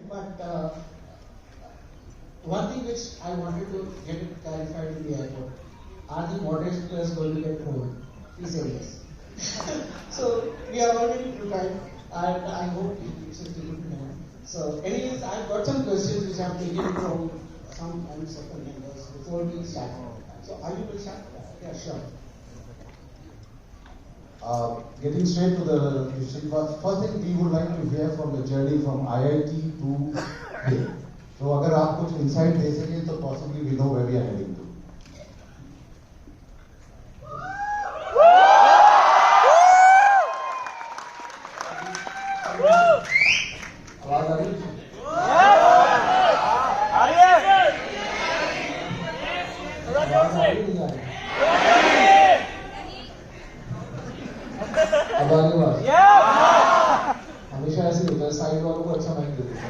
But one thing which I wanted to get it clarified in the airport: are the moderate players going to get moved? Please say yes. So we are already prepared, and I hope it's a good manner. So, anyways, I've got some questions which I'm taking from some uncertain members before we start. So, are you will start? Yeah, sure. Getting straight to the question, first thing we would like to hear from the journey from IIT to here. So, अगर आप कुछ insight दे सकें तो possibly we know where we are heading to. आवाज आ रही है? अब आगे बात हमेशा ऐसे होता है, साइड वालों को अच्छा माइक देते हैं।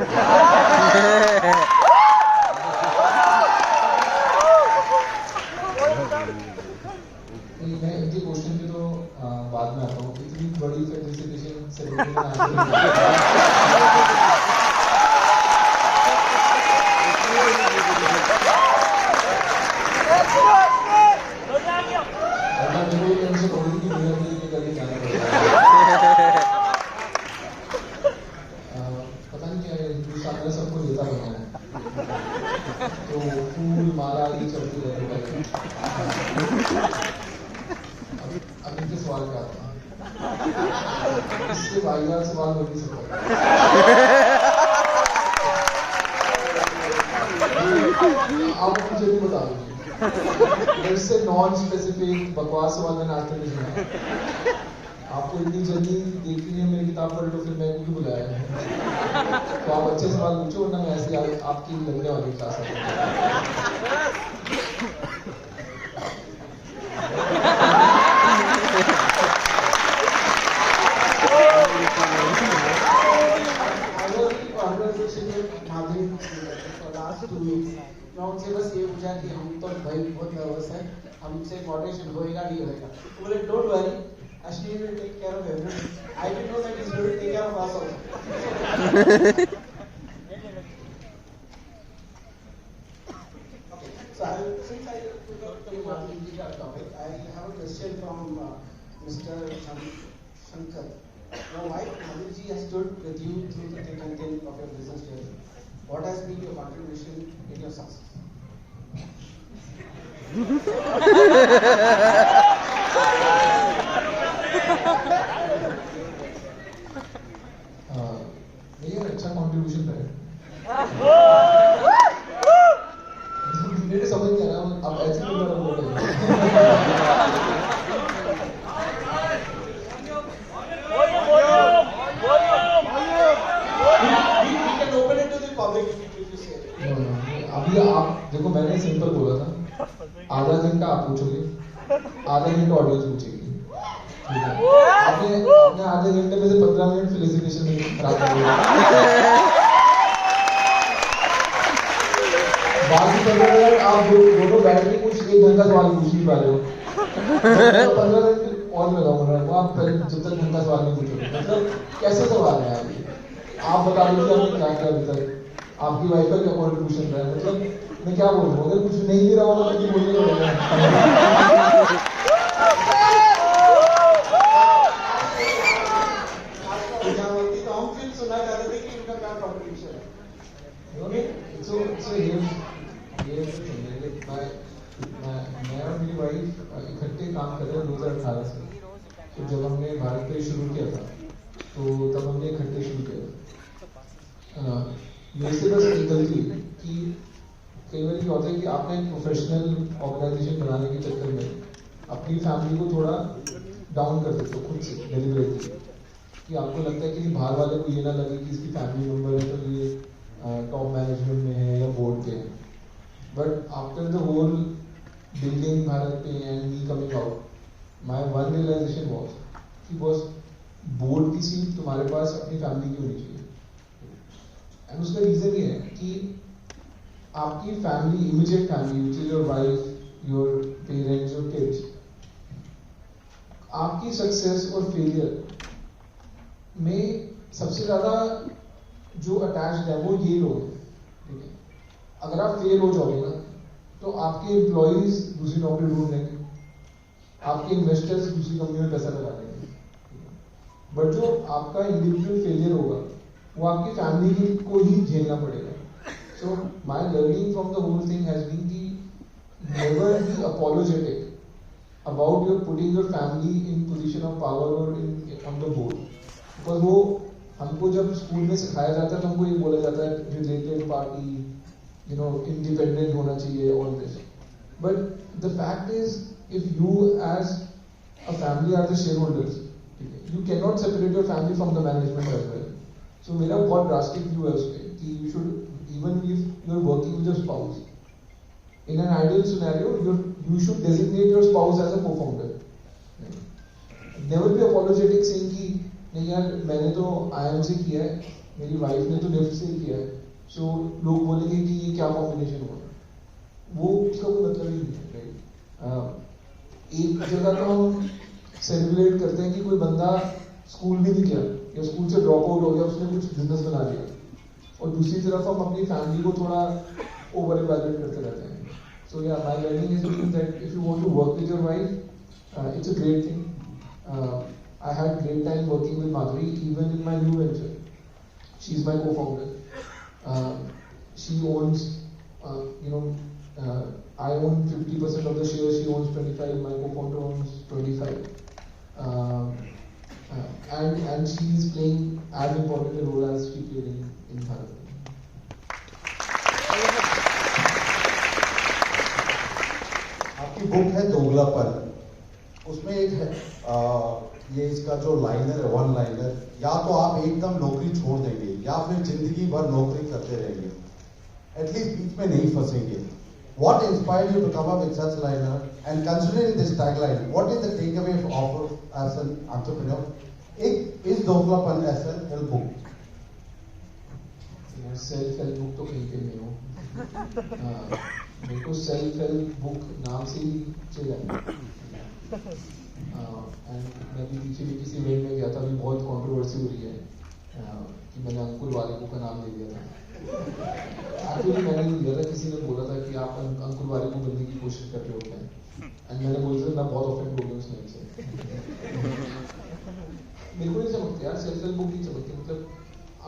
मैं इनके क्वेश्चन की तो बाद में आता हूँ। इतनी बड़ी फेलिसिटेशन सेरेमनी में आंसर पता नहीं क्या है, हिंदुस्तान में सबको नेता बनना है, तो फूल माला ये चलती रहती है। अब इनके सवाल क्या आता है, इससे वाहियात सवाल हो नहीं सकता। आप मुझे भी बता दीजिए, इससे नॉन स्पेसिफिक बकवास सवाल मैंने आज तक नहीं सुना। आपको इतनी जल्दी देखनी है मेरी किताब पढ़ लो, फिर मैं क्यों बुलाया है? तो आप अच्छे सवाल पूछो, वरना मैं ऐसे आपकी लगने वाली क्लास है। उनसे बस ये पूछा कि हम तो भाई बहुत नर्वस है, हमसे मॉडरेशन होएगा नहीं होएगा। तो बोले don't worry, Ashwin will take care of everything. I will know that he's going to take care of us also. Okay, so since I took up the Madhuri topic, I have a question from Mr. Shankar. Now, why Madhuri has stood with you through the thick and thin of your business journey? What has been your contribution in your success? ये अच्छा contribution है। मेरे समझ नहीं आ रहा, अब ऐसे क्यों कर रहे हो? अभी आप देखो, मैंने सिंपल बोला था, आधा घंटा आप पूछोगे, आधा घंटा ऑडियंस पूछेगी। आपने आधे घंटे में से 15 मिनट फेलिसिटेशन में खराब कर दिया। बाकी 15 मिनट आप दोनों बैठ के कुछ 1 घंटा सवाल पूछ नहीं पा रहे हो, 15 मिनट और लगाऊंगा वो आप जब तक घंटा सवाल नहीं पूछोगे। मतलब कैसे सवाल है आप बता दो कि आपने क्या किया अभी तक, आपकी वाइफ का क्या कॉन्ट्रीब्यूशन रहा है। मतलब मैं क्या बोल रहा हूँ, अगर कुछ नहीं भी रहा होगा तो बोलने का मैं और मेरी वाइफ इकट्ठे काम कर रहे हैं 2018 से। तो जब हमने भारत पे शुरू किया था तो तब हमने इकट्ठे शुरू किया था। मेरे से बस एक गलती कि कई बार क्या होता है कि आपने एक प्रोफेशनल ऑर्गेनाइजेशन बनाने के चक्कर में अपनी फैमिली को थोड़ा डाउन कर देते हो खुद से डिलीवरेटली, कि आपको लगता है कि बाहर वाले को ये ना लगे कि इसकी फैमिली मेंबर है तो ये टॉप मैनेजमेंट में है या बोर्ड पे है। But after the whole building BharatPe and me coming out, my one realisation was कि बॉस बोर्ड की सीट तुम्हारे पास अपनी फैमिली की होनी चाहिए। एंड उसका रीजन ये है कि आपकी family, immediate family which is your wife, your parents, your kids, आपकी सक्सेस और फेलियर में सबसे ज्यादा जो अटैच्ड है वो ये लोग हैं, ठीक है। अगर आप फेल हो जाओगे ना तो आपके एम्प्लॉइज दूसरी नौकरी ढूंढ लेंगे, आपके इन्वेस्टर्स दूसरी कंपनी में पैसा लगा देंगे, बट जो आपका इंडिविजुअल फेलियर होगा वो आपकी फैमिली को ही झेलना पड़ेगा। So my learning from the whole thing has been की never be apologetic about your putting your family in position of power or in on the board, because वो हमको जब स्कूल में सिखाया जाता है तो हमको ये बोला जाता है related party, you know, independent होना चाहिए, all this, but the fact is if you as a family are the share holders, you can not separate your family from the management as well. सो मेरा बहुत drastic view है उस पर कि you should even if you are working with your spouse, in an ideal scenario, you should designate your spouse as a co-founder. Never be apologetic saying कि नहीं यार मैंने तो IIM से किया है, मेरी वाइफ ने तो निफ्ट से किया है, so लोग बोलेंगे कि ये क्या कॉम्बिनेशन हुआ, वो उसका कोई मतलब ही नहीं है, राइट। एक जगह तो हम सेलिब्रेट करते हैं कि कोई बंदा स्कूल भी नहीं किया या स्कूल से ड्रॉप आउट हो गया, उसने कुछ बिजनेस बना लिया, और दूसरी तरफ हम अपनी फैमिली को थोड़ा ओवर इवैल्यूएट करते रहते हैं। So yeah, my learning is that if you want to work with your wife, it's a great thing. I had great time working with Madhuri, even in my new venture. She's my co-founder. She owns, I own 50% of the shares. She owns 25. My co-founder owns 25. And she is playing as important a role as she played in Bharat. आपकी book है दोगलापन, उसमें एक है ये इसका जो liner है, one liner, या तो आप एकदम नौकरी छोड़ देंगे या फिर जिंदगी भर नौकरी करते रहेंगे, एटलीस्ट बीच में नहीं फंसेंगे। What inspired you to come up with such liner, and considering this tagline, what is the takeaway offer as an entrepreneur? Is दोगलापन a self-help book? Self help book तो कहीं पे नहीं हो, मेरे को सेल्फ हेल्प बुक नाम से ही चल जाए। एंड मैं भी पीछे भी किसी इवेंट में गया था, अभी बहुत कंट्रोवर्सी हो रही है कि मैंने अंकुर वालेको का नाम ले दिया था। एक्चुअली मैंने नहीं लिया था, किसी ने बोला था कि आप अंकुर वालेको बनने की कोशिश कर रहे होते हैं, एंड मैंने बोला था मैं बहुत ऑफेंड हो गया उस नेम से। मेरे को नहीं समझते यार, सेल्फ हेल्प बुक नहीं समझते, मतलब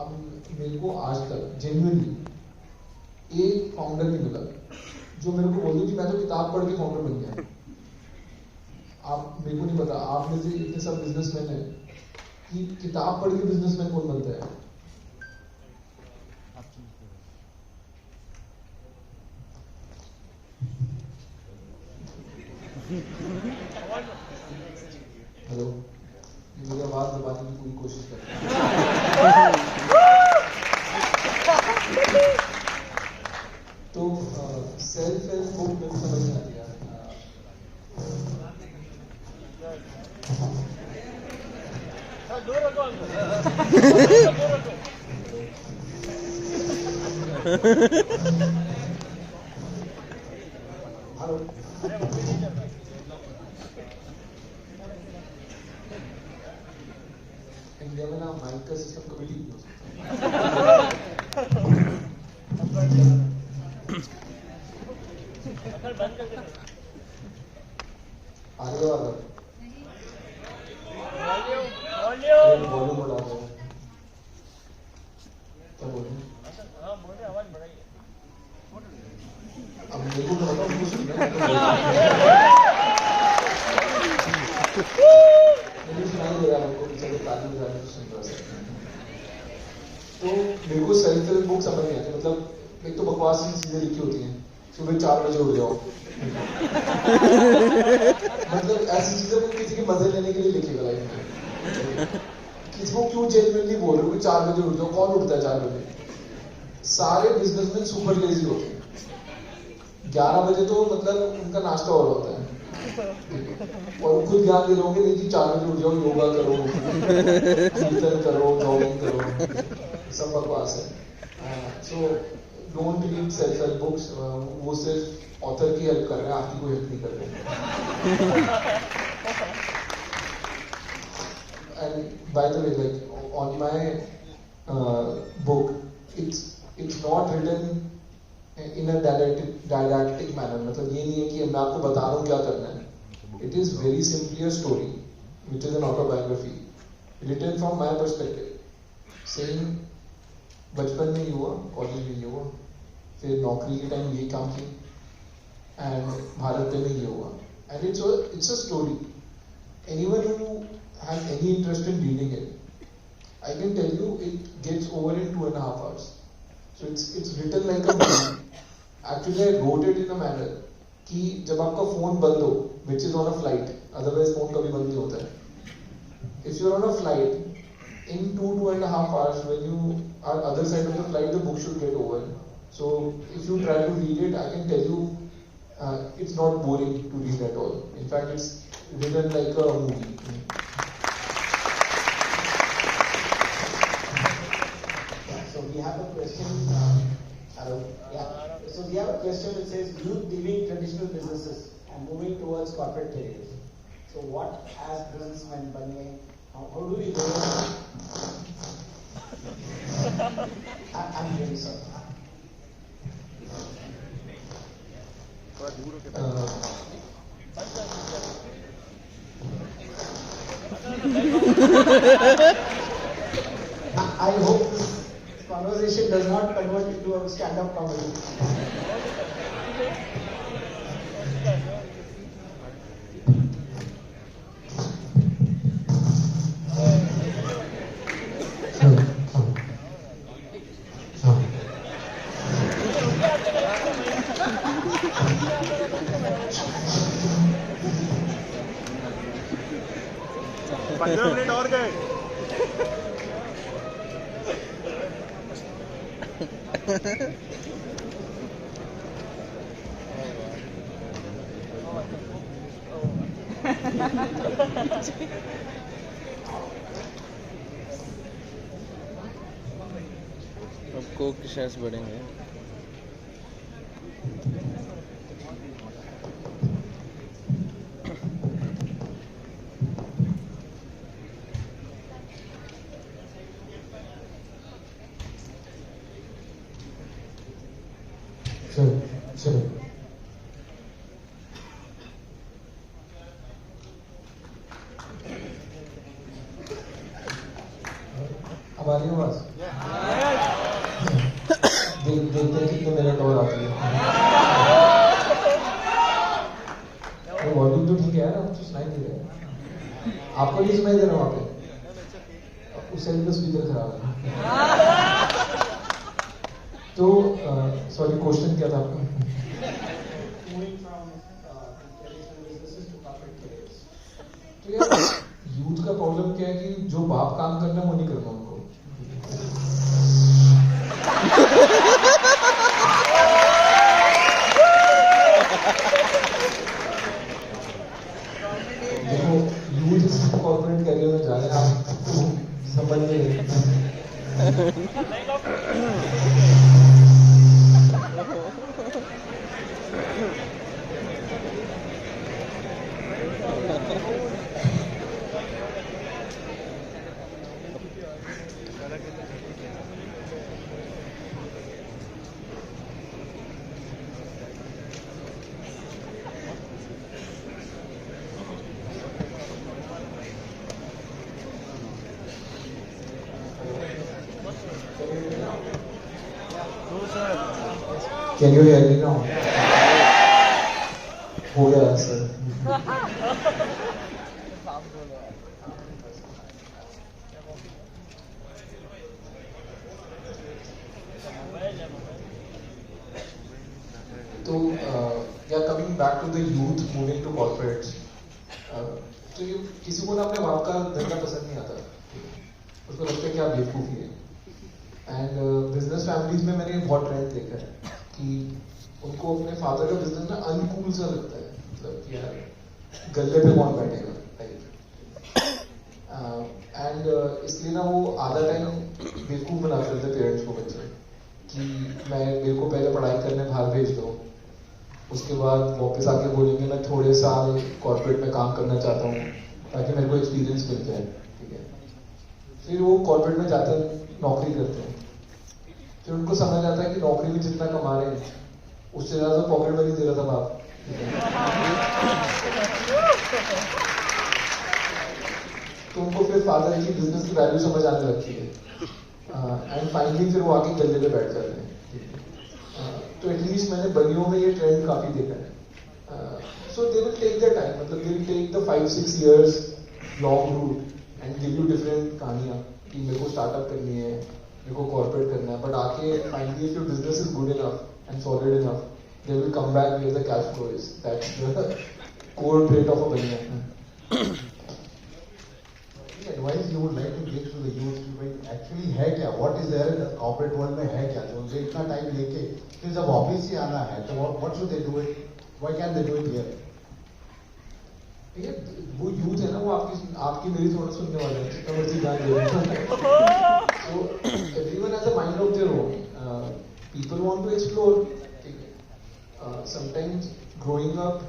अब मेरे को आज तक जेन्युइनली एक फाउंडर नहीं मिला जो मेरे को बोल दो कि मैं तो किताब पढ़ के फाउंडर बन गया। आप मेरे को नहीं पता, आप में से इतने सब बिजनेसमैन हैं कि किताब पढ़ के बिजनेसमैन कौन बनता है? हेलो, मेरी आवाज दबाने की पूरी कोशिश कर रहा है। तो सेल्फ हेल्प बुक मेरे समझ में आ गया। इंडिया में ना माइक का सिस्टम कभी ठीक नहीं हो सकता। आगे वाला वॉल्यूम बढ़ा दो, क्या बोल रहे हैं? अब मेरे को तो बताओ, कुछ मुझे सुनाई दे रहा है, हमको पीछे ताली बजा रहे सुन रहा है। तो मेरे को सेल्फ हेल्प बुक समझ नहीं आती, मतलब एक तो बकवास की चीजें लिखी होती हैं, सुबह 4 बजे उठ जाओ, मतलब ऐसी चीजें को किसी के मजे लेने के लिए लिखेगा लाइफ में। किसी को क्यों जेन्युइनली बोल रहे हो कि 4 बजे उठ जाओ? कौन उठता है 4 बजे? सारे बिजनेसमैन सुपर लेजी होते हैं, 11 बजे तो मतलब उनका नाश्ता हो रहा होता है, और खुद ध्यान दे रहोगे नहीं कि 4 बजे उठ जाओ, योगा करो, कीर्तन करो, जॉगिंग करो, सब बकवास है। So don't read self help books, वो सिर्फ ऑथर की हेल्प कर रहे हैं, आपकी कोई हेल्प नहीं कर रहे। And by the way, like on my book, it's not written in a didactic manner. मतलब ये नहीं है कि मैं आपको बता रहा हूँ क्या करना है. It is very simply a story, which is an autobiography, written from my perspective, saying बचपन में ये हुआ, कॉलेज में ये हुआ, फिर नौकरी के टाइम ये काम किया, and भारत में ये हुआ. And it's a story. Anyone who has any interest in reading it, I can tell you it gets over in 2.5 hours. So it's written like a movie. Actually, I wrote it in a manner कि जब आपका phone बंद हो, which is on a flight, otherwise phone कभी बंद नहीं होता है. If you're on a flight, in 2.5 hours, when you are other side of the flight, the book should get over. So if you try to read it, I can tell you, it's not boring to read at all. In fact, it's written like a movie. So we have a question. Hello. Yeah. So we have a question that says youth leaving traditional businesses and moving towards corporate careers. So what as businessmen बनने, how do we go? I'm really sorry. I hope this conversation does not convert into a stand-up comedy. Minute और गए. अब Coke के shares बढ़ेंगे. चलो अब आ रही है आवाज. देखते हैं कितने मिनट और आती है. वॉल्यूम तो ठीक है यार, अब तो सुनाई दे रहा है. आपको नहीं सुनाई दे रहा वहां पे? उस साइड का स्पीकर खराब है. तो सॉरी, क्वेश्चन क्या था आपका? Moving from traditional businesses to corporate careers. तो यार यूथ का प्रॉब्लम क्या है कि जो बाप काम करना है वो नहीं करना उनको. देखो यूथ कॉर्पोरेट करियर में जा रहे हैं, आप समझ नहीं रहे. Can you hear me now? हो गया सर. तो या coming back to the youth moving to corporates, तो ये किसी को ना अपने बाप का धंधा पसंद नहीं आता, उसको लगता है क्या बेवकूफी है. एंड बिजनेस फैमिलीज में मैंने बहुत ट्रेंड देखा है कि उनको अपने फादर का बिजनेस ना अनकूल सा लगता है. मतलब कि यार गले पे कौन बैठेगा टाइप. एंड इसलिए ना वो आधा टाइम बेवकूफ बना करते पेरेंट्स को बच्चे कि मेरे को पहले पढ़ाई करने बाहर भेज दो, उसके बाद वापस आके बोलेंगे मैं थोड़े साल कॉर्पोरेट में काम करना चाहता हूँ ताकि मेरे को एक्सपीरियंस मिल जाए. ठीक है, फिर वो कॉर्पोरेट में जाते नौकरी करते हैं, फिर उनको समझ आता है कि नौकरी में जितना कमा रहे हैं उससे ज्यादा तो पॉकेट मनी दे रहा था बाप। तो उनको फिर फादर की बिजनेस की वैल्यू समझ आने लगती है, एंड फाइनली फिर वो आके गले पे बैठ जाते हैं। तो एटलीस्ट मैंने बनियों में ये ट्रेंड काफी देखा है। So they will take the time, मतलब they will take the 5-6 years long route and give you different कहानियां कि मेरे को स्टार्टअप करनी है, मेरे को कॉर्पोरेट करना है, बट आके finally if your business is good enough and solid enough, they will come back where the cash flow is. That's the core trait of a baniya. Any advice you would like to give to the youth कि भाई actually है क्या, what is there in the corporate world में है क्या, जो इतना time लेके फिर जब ऑफिस से आना है तो what should they do it, why can't they do it here? वो यूथ है ना, वो आपकी मेरी थोड़ा सुनने वाले हैं, जितना मर्जी ज्ञान दे रहे हैं। So everyone has a mind of their own. People want to explore. Sometimes growing up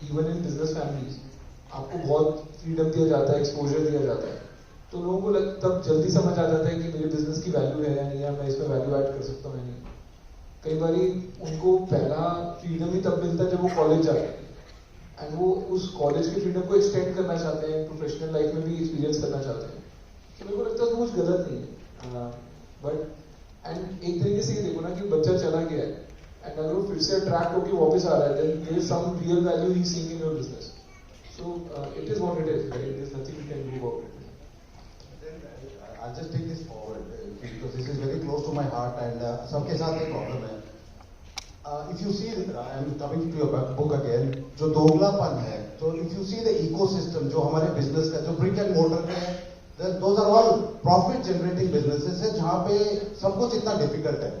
even in business families आपको बहुत फ्रीडम दिया जाता है, एक्सपोजर दिया जाता है, तो लोगों को तब जल्दी समझ आ जाता है कि मेरे बिजनेस की वैल्यू है या नहीं, या मैं इसमें वैल्यू ऐड कर सकता हूँ या नहीं। कई बार उनको पहला फ्रीडम ही तब मिलता है जब वो कॉलेज जाते हैं, एंड वो उस कॉलेज की फ्रीडम को एक्सटेंड करना चाहते हैं, प्रोफेशनल लाइफ में भी एक्सपीरियंस करना चाहते हैं। तो मेरे को लगता है कुछ गलत नहीं है, बट एंड एक तरीके से ये देखो ना कि बच्चा चला गया है एंड अगर वो फिर से अट्रैक्ट होकर वापस आ रहा है, then there is some real value he seeing in your business. So it is what it is, right? There is nothing you can do about it. I'll just take this forward because this is very close to my heart and सबके साथ एक problem है। If you see, I'm coming to your book again, जो दोगलापन है, तो if you see the ecosystem जो हमारे business का, जो ब्रिक एंड मोर्टर के हैं, those are all profit generating businesses है जहाँ पे सब कुछ इतना डिफिकल्ट है।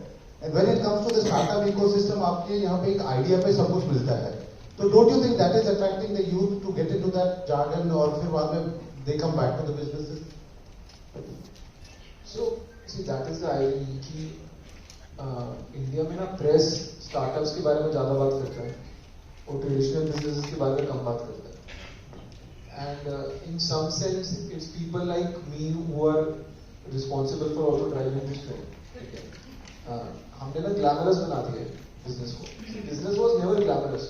And when it comes to the startup ecosystem, आपके यहाँ पे एक आइडिया पे सब कुछ मिलता है। तो don't you think that is attracting the youth to get into that jargon और फिर बाद में they come back to the businesses? So see, that is the irony कि इंडिया में ना प्रेस स्टार्टअप्स के बारे में ज्यादा बात करता है और ट्रेडिशनल बिजनेसेस के बारे में कम बात करता है। And in some sense it's people like me who are responsible for also driving this trend. हमने ना ग्लैमरस बना दिया है बिजनेस को। Business was never glamorous.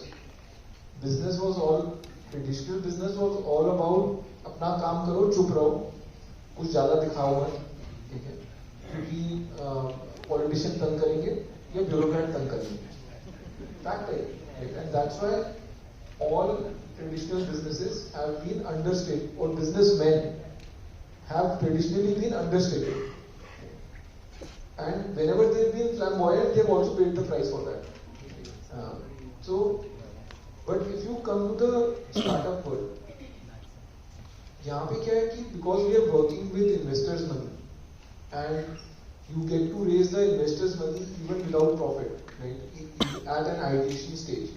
Business was all traditional business was all about अपना काम करो, चुप रहो, कुछ ज्यादा दिखाओ मत, ठीक है? क्योंकि पॉलिटिशियन तंग करेंगे या ब्यूरोक्रेट तंग करेंगे, फैक्ट है। And that's why all traditional businesses have been understated और businessman have traditionally been understated. And whenever they've been flamboyant, they've also paid the price for that. But if you come to the startup world, यहाँ पे क्या है कि because we are working with investors' money, and you get to raise the investors' money even without profit, right? At an ideation stage.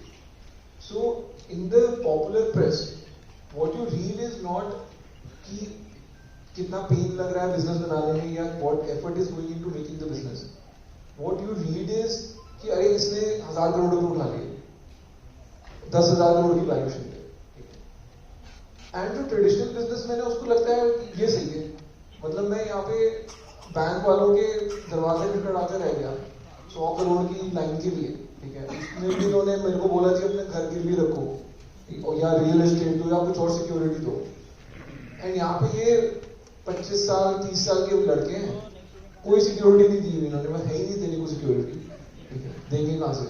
So in the popular press, what you read is not कि कितना pen लग रहा है business बनाने में या what effort is going into making the business. What you read is कि अरे इसने 1000 करोड़ रुपए उठा लिए, 10,000 करोड़ की वैल्यूएशन पे। एंड जो ट्रेडिशनल बिजनेसमैन है उसको लगता है ये सही है, मतलब मैं यहाँ पे बैंक वालों के दरवाजे पे खड़ा कर रह गया 100 करोड़ की लाइन के लिए, ठीक है? उसमें भी उन्होंने मेरे को बोला कि अपने घर गिरवी रखो या रियल एस्टेट दो या कुछ और सिक्योरिटी दो। एंड यहाँ पे ये 25 साल 30 साल के लड़के हैं, कोई सिक्योरिटी नहीं दी हुई इन्होंने, मैं है ही नहीं देने को सिक्योरिटी, ठीक है? देंगे कहां से?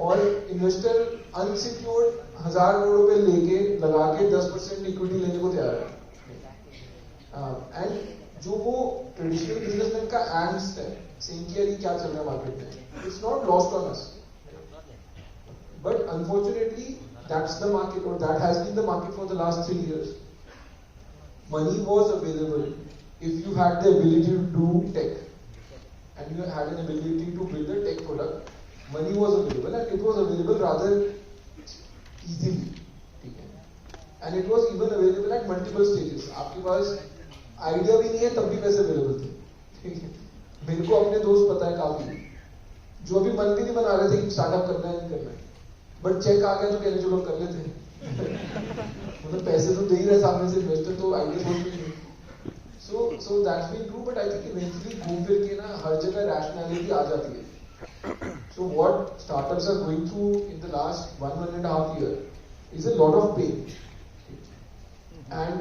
और इन्वेस्टर अनसिक्योर्ड 1000 करोड़ रुपए लेके लगा के 10% इक्विटी लेने को तैयार है। एंड जो वो ट्रेडिशनल बिजनेसमैन का एंग्स्ट है सेम कि यार क्या चल रहा है मार्केट में, it's not lost on us, but unfortunately that's the market और that has been the market for the last 3 years. Money was available if you had the ability to do tech and you had an ability to build a tech product. Money was available and it was available rather easily, ठीक है? And it was even available at multiple stages. आपके पास idea भी नहीं है तब भी पैसे available थे, ठीक है? मेरे को अपने दोस्त पता है काफी जो अभी मन भी नहीं बना रहे थे कि स्टार्टअप करना है नहीं करना है, बट चेक आ गया तो कहने चलो कर लेते हैं। मतलब पैसे तो दे ही रहे सामने से इन्वेस्टर, तो आइडिया सोच भी नहीं। So that's been true, but I think eventually घूम फिर के ना हर जगह rationality आ जाती है. So what startups are going through in the last 1.5 year is a lot of pain. And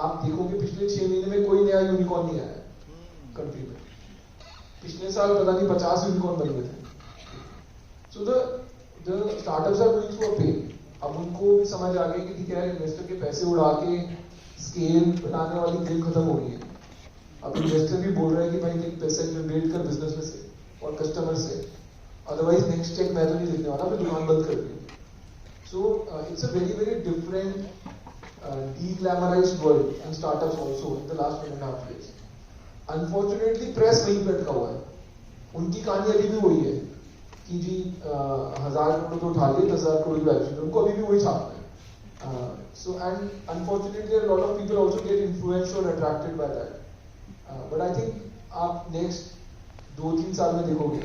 आप देखोगे पिछले 6 महीने में कोई नया यूनिकॉर्न नहीं आया कंट्री में. पिछले साल पता नहीं 50 यूनिकॉर्न बन गए थे. So the startups are going through a pain. अब उनको भी समझ आ गई कि ठीक है इन्वेस्टर के पैसे उड़ा के स्केल बनाने वाली गेम खत्म हो गई है. अब इन्वेस्टर भी बोल रहे हैं कि भाई एक पैसा जनरेट कर बिजनेस में से और कस्टमर से, अदरवाइज नेक्स्ट चेक मैं तो नहीं लिखने वाला, मैं दुकान बंद कर दी. So it's a very different de-glamorized world and startups also in the last 1.5 years. Unfortunately press वहीं पे अटका हुआ है. उनकी कहानी अभी भी वही है कि जी 1000 करोड़ तो उठा लिए, 10,000 करोड़ की वैल्यूएशन, उनको अभी भी वही छापना है. So and unfortunately a lot of people also get influenced or attracted by that. But I think आप next 2-3 साल में देखोगे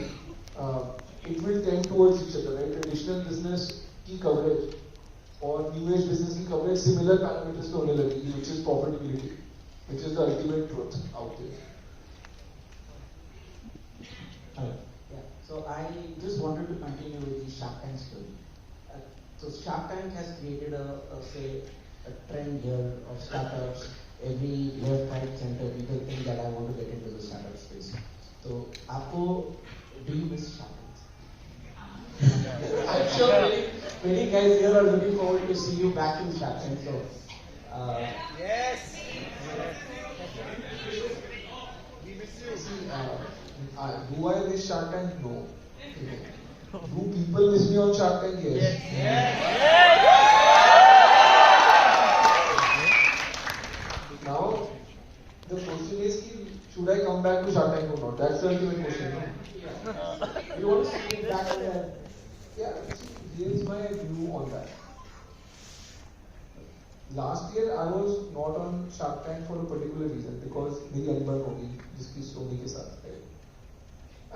it will tend towards each other, right? Traditional business की coverage और new age business की coverage similar parameters पे होने लगेगी, which is profitability, which is the ultimate truth out there. Yeah. So I just wanted to continue with the Shark Tank story. So Shark Tank has created a trend here of startups. Every left, right, center, people think that I want to get into the startup space. So, do you miss Shark Tank? I'm sure many guys here are looking forward to see you back in Shark Tank. So, Yes. See, do I miss Shark Tank? No. Do people miss me on Shark Tank? Yes. Now, the question is, should I come back to Shark Tank or not? That's the ultimate question. yeah. You want to see it back there? Yeah, see, here is my view on that. Last year, I was not on Shark Tank for a particular reason because मेरी अनबन हो गई जिसकी सोनी के साथ, right?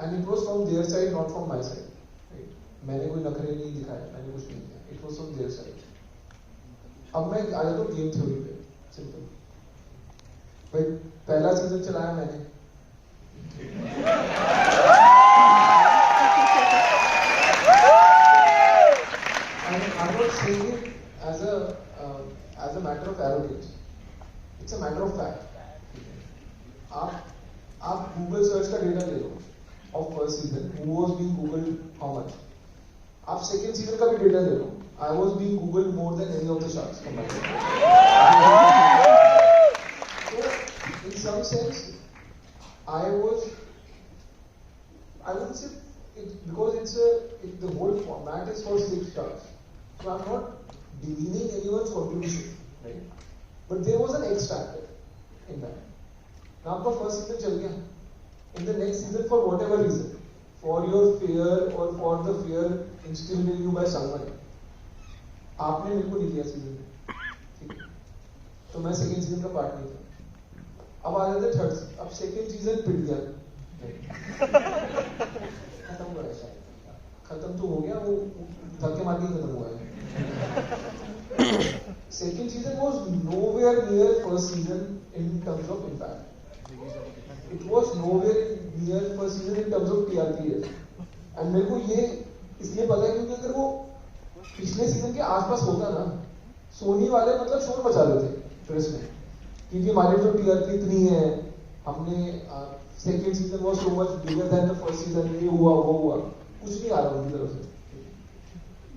And it was from their side, not from my side. Right? मैंने कोई नखरे नहीं दिखाए, मैंने कुछ नहीं किया. It was from their side. अब मैं आ जाता हूँ गेम थ्योरी पे, सिंपल. भाई पहला सीजन चलाया मैंने. And I'm not saying it as a matter of arrogance. It's a matter of fact. आप Google search का डेटा ले लो of first season. Who was being Googled how much? आप second season का भी डेटा ले लो. I was being Googled more than any of the sharks combined. So, in some sense, I wouldn't say because the whole format is for 6 stars. So I'm not demeaning anyone's contribution, right? But there was an X factor in that. Now आपका first season चल गया. In the next season, for whatever reason, for your fear or for the fear instilled in you by someone, आपने मेरे को नहीं दिया season में, ठीक है? तो मैं सेकेंड सीजन का पार्ट नहीं था. अब आ जाते थर्ड. अब सेकेंड सीजन पिट गया. खत्म हुआ है शायद. खत्म तो हो गया, वो धक्के मार के खत्म हुआ है. Second season was nowhere near first season in terms of impact. It was nowhere near first season in terms of TRPs. And मेरे को ये इसलिए पता है क्योंकि अगर वो पिछले सीजन के आसपास होता ना, सोनी वाले मतलब शोर मचा रहे थे प्रेस में, क्योंकि हमारी जो TRP इतनी है, हमने second season was so much bigger than the first season, ये हुआ वो हुआ, कुछ नहीं आ रहा उनकी तरफ से.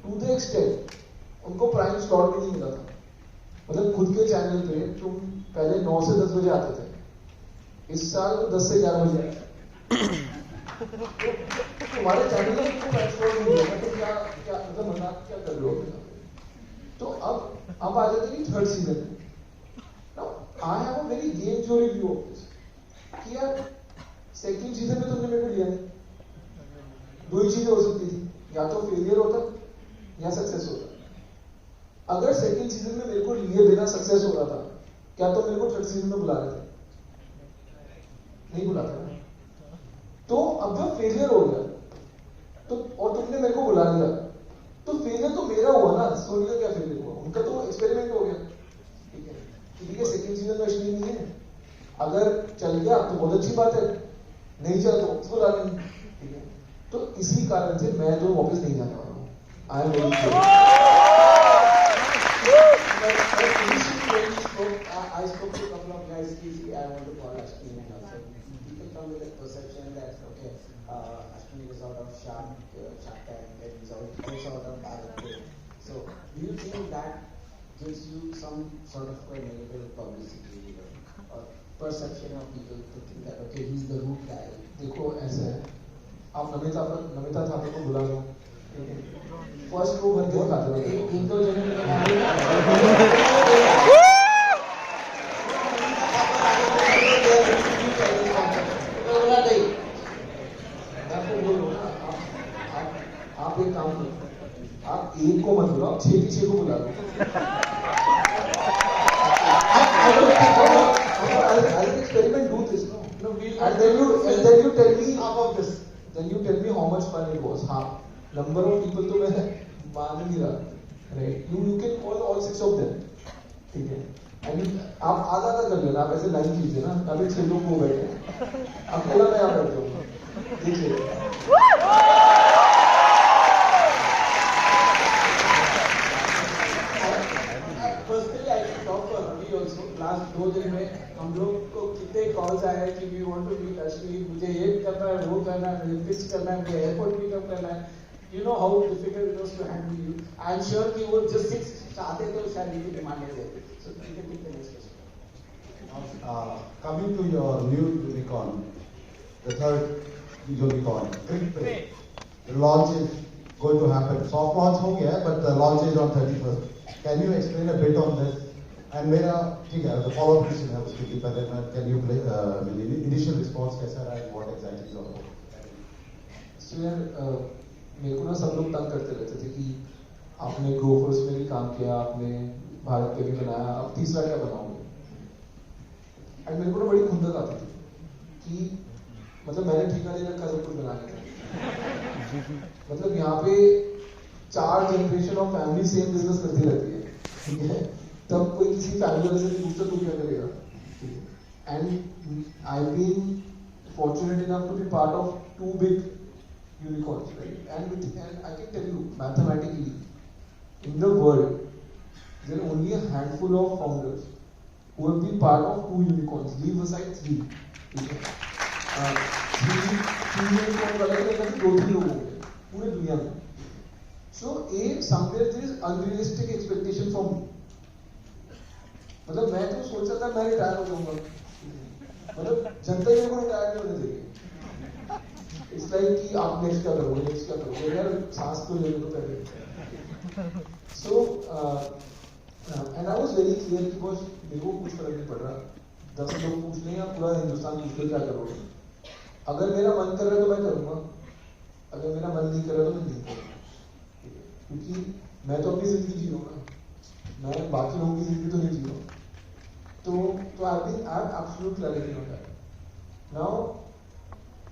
टू द एक्सटेंट उनको प्राइम स्लॉट भी नहीं मिला था. मतलब खुद के चैनल पे तुम पहले 9 से 10 बजे आते थे, इस साल 10 से 11 बजे आए. तुम्हारे चैनल में तुमको प्राइम स्लॉट नहीं मिला, तो क्या मतलब मजाक क्या कर रहे हो? तो अब आ जाते हैं third season. Now I have a very game theory view of this कि यार सेकंड सीजन में तुमने मेरे को लिया नहीं. दो ही चीजें हो सकती थी, या तो फेलियर होता या सक्सेस होता. अगर सेकंड सीजन में मेरे को लिए बिना सक्सेस हो रहा था, क्या तो मेरे को थर्ड सीजन में बुला रहे थे? नहीं बुलाते ना. तो अब जब फेलियर हो गया तो और तुमने मेरे को बुला लिया, तो फेलियर तो मेरा हुआ ना. सोनी का क्या फेलियर हुआ? उनका तो एक्सपेरिमेंट हो गया. ठीक है, सेकंड सीजन में अश्विनी नहीं है. अगर चल गया तो बहुत अच्छी बात है, नहीं चला तो उसको लाने, ठीक है। तो इसी कारण से मैं तो वापस नहीं जाने वाला हूँ। I am I spoke to a couple of guys. I want to call Ashwini and also people come with a perception that okay, Ashwini is out of Shark Tank and he's also out of Bharat. So do you think that gives you some sort of a negative publicity or perception of people to think that okay, he's the root guy? देखो ऐसा है, आप नमिता ठाकुर को बुला लो, first row बंदे खाते हैं, इनको जो आप एक काम करो, आप एक को मत बुलाओ, 6 की 6 को बुला लो। I'll experiment, do this, no? And then you tell me half of this. Then you tell me how much fun it was. हाँ, number of people तो मैं मान नहीं रहा, right? You can call all 6 of them, ठीक है? And आप आधा कर लेना, आप ऐसे लाइन कीजिए ना, अभी 6 लोग वो बैठे हैं, अकेला मैं यहाँ बैठ जाऊँगा, देखिए। लास्ट 2 दिन में हम लोग को कितने कॉल्स आए कि we want to meet Ashwini, मुझे ये करना है, वो करना है, मुझे फिक्स करना है, मुझे एयरपोर्ट पिकअप करना है। You know how difficult it was to handle you. I am sure कि वो जस्ट 6 चाहते तो शायद ये डिमांड ले लेते। So you can take the next question. Coming to your new unicorn, the third unicorn, CRICPay. The launch is going to happen. Soft launch हो गया है, but the launch is on 31st. Can you explain a bit on this? And मेरा ठीक है, the follow-up question है उसके लिए पहले मैं can you play initial response कैसा रहा है, what exactly is all about? So यार मेरे को ना सब लोग तंग करते रहते थे कि आपने ग्रोफर्स में भी काम किया, आपने भारत पे भी बनाया, अब तीसरा क्या बनाओगे? एंड मेरे को ना बड़ी खुंदक आती थी कि मतलब मैंने ठेका ले रखा सब कुछ बनाने का, मतलब यहाँ पे 4 generation of family same business करती रहती है, ठीक है, तब कोई किसी फैमिली वाले से पूछता तू क्या करेगा? And I been fortunate enough to be part of 2 big unicorns, right? And I can tell you mathematically, in the world, there are only a handful of founders who have been part of 2 unicorns. Leave aside 3. Okay? 3 unicorns अलग अलग 2-3 लोग होंगे पूरे दुनिया में. So somewhere there is unrealistic expectation from me. मतलब मैं तो सोच रहा था मैं रिटायर हो जाऊंगा, मतलब जनता ही मेरे को रिटायर नहीं होने देगी। इट्स लाइक कि आप नेक्स्ट क्या करोगे, नेक्स्ट क्या करोगे, यार सांस तो लेने को पहले। So and I was very clear कि बस मेरे को कुछ फर्क नहीं पड़ रहा, 10 लोग पूछ लें या पूरा हिंदुस्तान पूछ ले क्या करोगे, अगर मेरा मन कर रहा है तो मैं करूंगा, अगर मेरा मन नहीं कर रहा तो मैं नहीं करूंगा, क्योंकि मैं तो अपनी जिंदगी जी रहा हूँ ना, मैं बाकी लोगों की जिंदगी तो नहीं जी रहा हूँ। So I have absolute clarity on that. Now,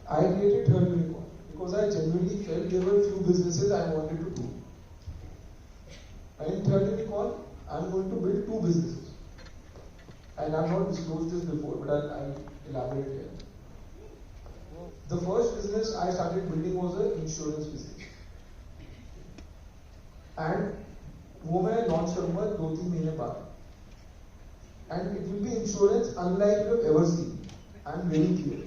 I created Third Unicorn because I genuinely felt there were few businesses I wanted to do. And in Third Unicorn, I'm going to build 2 businesses. And I've not disclosed this before, but I'll elaborate here. The first business I started building was an insurance business. And वो मैं launch करूँगा 2-3 महीने बाद. And it will be insurance unlike you have ever seen. I am very clear.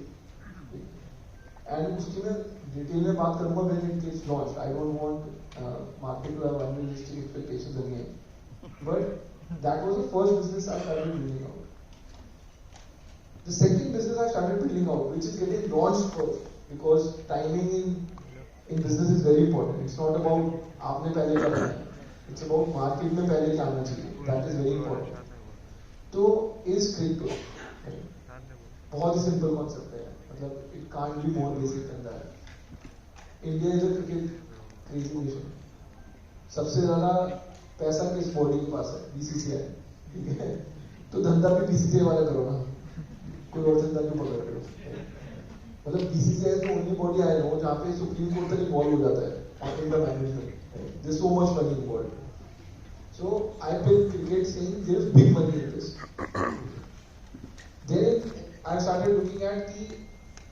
And उसकी मैं detail में बात करूँगा when it gets launched. I don't want market to have unrealistic expectations again. But that was the first business I started building out. The second business I started building out, which is getting launched first, because timing in business is very important. It's not about आपने पहले क्या करना है. It's about market में पहले क्या आना चाहिए. That is very important. तो इज CRICPay बहुत ही सिंपल कॉन्सेप्ट है, मतलब it can't be more basic than that. India is a cricket crazy nation, सबसे ज्यादा पैसा किस बॉडी के पास है? BCCI, ठीक है, तो धंधा भी BCCI वाला करो ना, कोई और धंधा क्यों पकड़ रहे हो? मतलब BCCI is the only body I know जहाँ पे सुप्रीम कोर्ट तक इन्वॉल्व हो जाता है in the management, there is so much money involve. So I built cricket saying there is big money in this. Then I started looking at the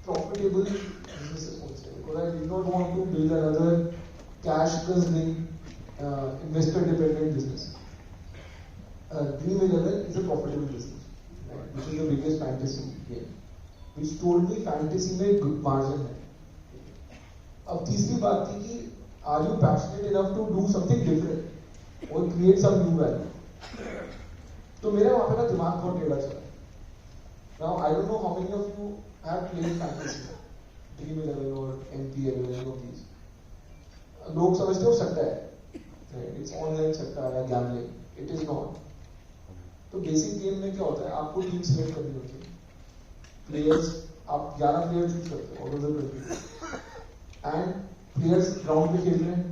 profitable businesses also, because I did not want to build another cash guzzling investor dependent business. Dream 11 is a profitable business, right? Which is the biggest fantasy game, which told me fantasy में good margin है. अब तीसरी बात थी कि are you passionate enough to do something different or create some new value? तो मेरा वहाँ पे ना दिमाग बहुत टेढ़ा चला. Now I don't know how many of you have played fantasy, Dream 11 or MP11, any of these. लोग समझते हो सट्टा है, right? It's online सट्टा या gambling. It is not. तो बेसिक गेम में क्या होता है, आपको टीम सिलेक्ट करनी होती है. प्लेयर्स, आप 11 प्लेयर चूज करते हो out of the 20, and players ground पे खेल रहे हैं.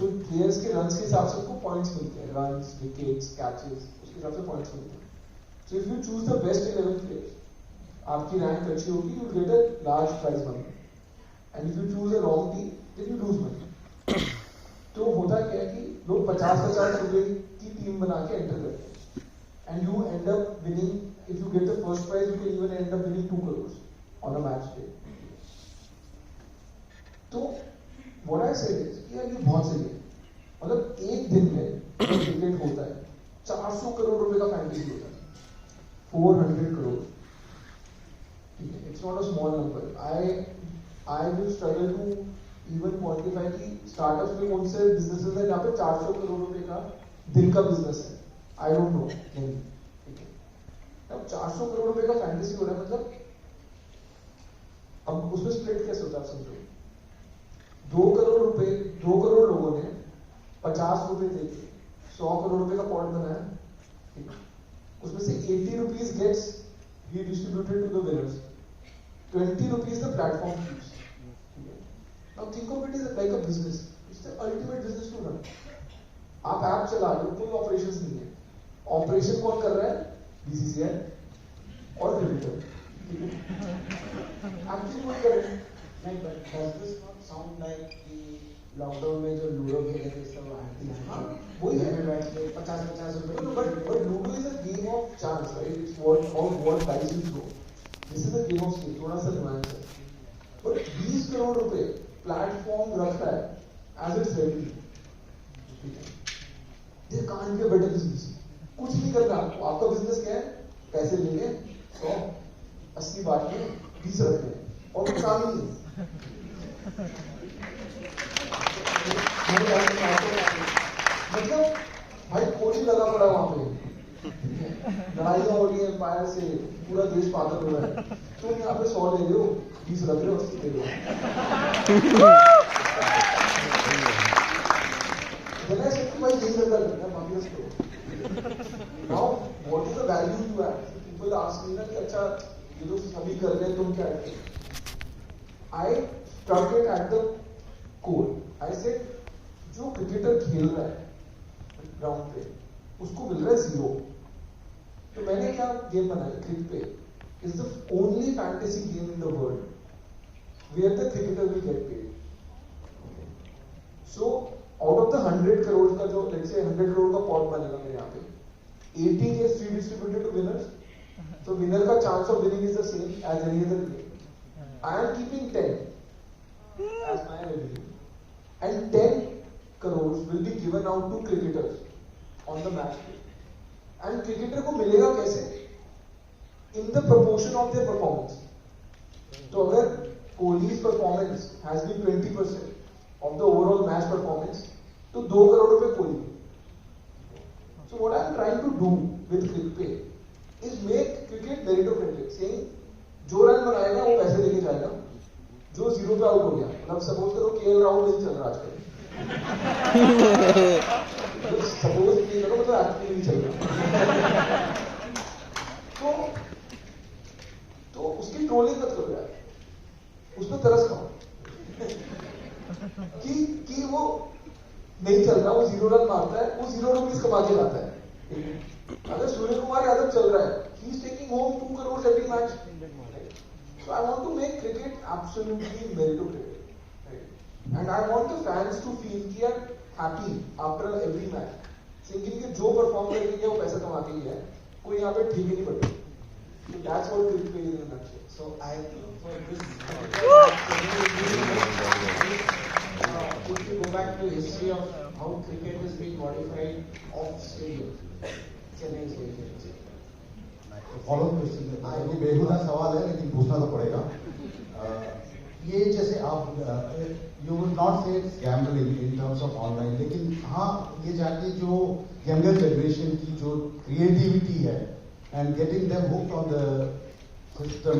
तो प्लेयर्स के रन्स के हिसाब से उनको पॉइंट्स मिलते हैं, रन्स, विकेट्स, कैचेस, उसके हिसाब से पॉइंट्स मिलते हैं. So if you choose the best 11 players, आपकी रैंक अच्छी होगी, you get a large prize money. And if you choose a wrong team, then you lose money. तो होता क्या है कि लोग 50-50 रुपए की टीम बना के एंटर करते हैं. And you end up winning. If you get the first prize, you can even end up winning 2 crores on a match day. तो what I said is कि यार ये बहुत सही है. मतलब एक दिन में क्रिकेट होता है 400 करोड़ रुपए का फैंटेसी होता है, 400 करोड़. ठीक है, it's not a small number. I will struggle to even quantify कि स्टार्टअप्स में कौन से बिजनेसेस हैं जहाँ पे 400 करोड़ रुपए का दिन का बिजनेस है. I don't know. ठीक है. अब 400 करोड़ रुपए का फैंटेसी हो रहा है, मतलब अब उसमें स्प्लिट कैसे होता है, आप समझो. 2 करोड़ रुपए, 2 करोड़ लोगों ने 50 रुपए देके 100 करोड़ रुपए का पॉट बनाया. ठीक है. उसमें से 80 rupees gets redistributed to the winners. 20 rupees the platform keeps. Now think of it as like a business. It's the ultimate business to run. आप ऐप चला रहे हो, कोई ऑपरेशंस नहीं है. ऑपरेशन कौन कर रहा है? बीसीसीआई और क्रिकेटर. एक्चुअली कोई कर रहे हैं. नहीं, but does this not sound like the lockdown में जो लूडो खेले थे सब आंटी वही है. में बैठ के 50-50 रुपए. But Ludo is a game of chance, right? It's what dice you throw. This is a game of skill. थोड़ा सा nuance है. But 20 करोड़ रुपए प्लेटफॉर्म रख रहा है as its revenue. There can't be a better business. कुछ नहीं करना आपको. आपका बिजनेस क्या है? पैसे लेंगे 100-80 बांटने, 20 रखने, और कुछ काम ही नहीं. मतलब भाई कोई लगा पड़ा वहां पे, लड़ाइयां हो रही है एम्पायर से, पूरा देश पागल हो रहा है. तुम यहाँ पे 100 ले रहे हो, 20 रख रहे हो, 80 दे रहे हो. Then I said to my team member, now what is the value you add? People ask me that अच्छा ये तो सभी कर रहे हैं, तुम क्या करते? I struck it at the core. I said जो क्रिकेटर खेल रहा है ग्राउंड पे, उसको मिल रहा है 0. तो मैंने क्या गेम बनाया, क्रिक पे is the only fantasy game in the world where the cricketer will get paid. So out of the 100 crore का जो let's say 100 crore का पॉट बनेगा मेरे यहाँ पे, 80 gets redistributed to winners. So winner का chance of winning is the same as any other game. I am keeping 10 as my revenue, and 10 crores will be given out to cricketers on the match day. And cricketer को मिलेगा कैसे? In the proportion of their performance. तो अगर कोहली's performance has been 20% of the overall match performance, तो 2 करोड़ रुपए Kohli. So what I am trying to do with CrickPay is make cricket meritocratic, saying जो run बनाएगा वो पैसे लेके जाएगा, जो 0 पे आउट हो गया, मतलब सपोज करो KL राहुल नहीं चल रहा आजकल, सपोज नहीं करो, मतलब एक्चुअली नहीं चल रहा, तो उसकी ट्रोलिंग मत करो यार, उसमें तरस खाओ कि वो नहीं चल रहा, वो 0 रन मारता है, वो 0 रुपीज कमा के लाता है. अगर सूर्य कुमार यादव चल रहा है, he is taking home 2 crores every match. So I want to make cricket absolutely meritocratic, right? And I want the fans to feel कि यार happy after every match, thinking कि जो परफॉर्म करेंगे वो पैसा कमा के ही है, कोई यहाँ पे ठीक ही नहीं पड़ेगा. So that's what cricket is in a nutshell. So I for this. If you go back to history of how cricket has been modified off stadium, Chennai is very famous. Follow question ये बेहुदा सवाल है लेकिन पूछना तो पड़ेगा ये जैसे आप यू वुड नॉट से it's gambling in terms of online लेकिन हाँ ये जाके जो यंगर जनरेशन की जो क्रिएटिविटी है and getting them hooked on the system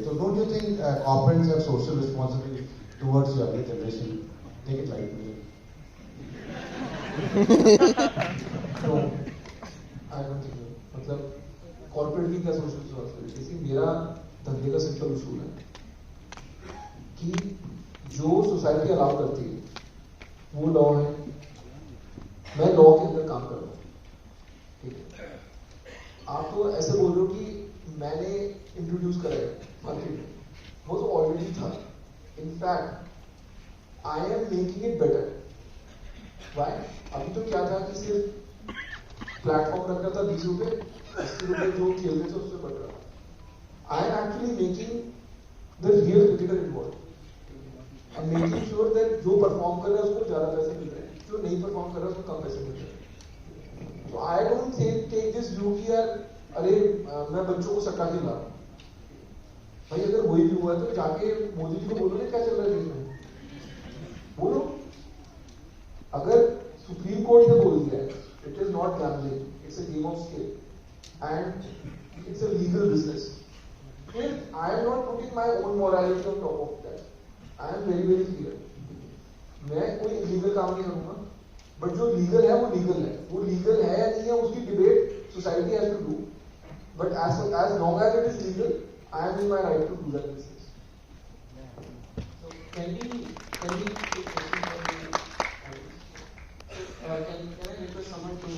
so don't you think corporates have social responsibility towards younger generation take it like me No, I don't think so. मतलब corporate की क्या social responsibility? मेरा धंधे का simple उसूल है कि जो सोसाइटी अलाउ करती है वो लॉ है, मैं लॉ के अंदर काम कर रहा हूँ, ठीक है? आप तो ऐसे बोल रहे हो कि मैंने इंट्रोड्यूस करा है मार्केट में, वो तो ऑलरेडी था. In fact I am making it better. Why? अभी तो क्या था कि सिर्फ प्लेटफॉर्म रख रहा था 20 रुपए, 80 रुपए जो खेल रहे थे उससे बढ़ रहा. I am actually making the real cricketer involve. I'm making sure that जो परफॉर्म कर रहा है उसको ज्यादा पैसे मिल रहे हैं, जो नहीं परफॉर्म कर रहा है उसको कम पैसे मिल रहे हैं. तो I don't take this view कि यार अरे मैं बच्चों को सट्टा के ला. भाई अगर वही व्यू है तो जाके मोदी जी को बोलो ना क्या चल रहा है देश में, बोलो. अगर सुप्रीम कोर्ट ने बोल दिया it is not gambling, it's a game of skill and it's a legal business, फिर I am not putting my own morality on top of that. I am very very clear. मैं कोई illegal काम नहीं करूंगा, but जो legal है वो legal है. वो लीगल है या नहीं है उसकी debate society has to do, but as long as it is legal I am in my right to do that business. So can we take question from the can I request someone to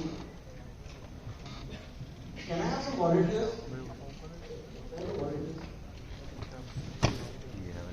can I have some volunteers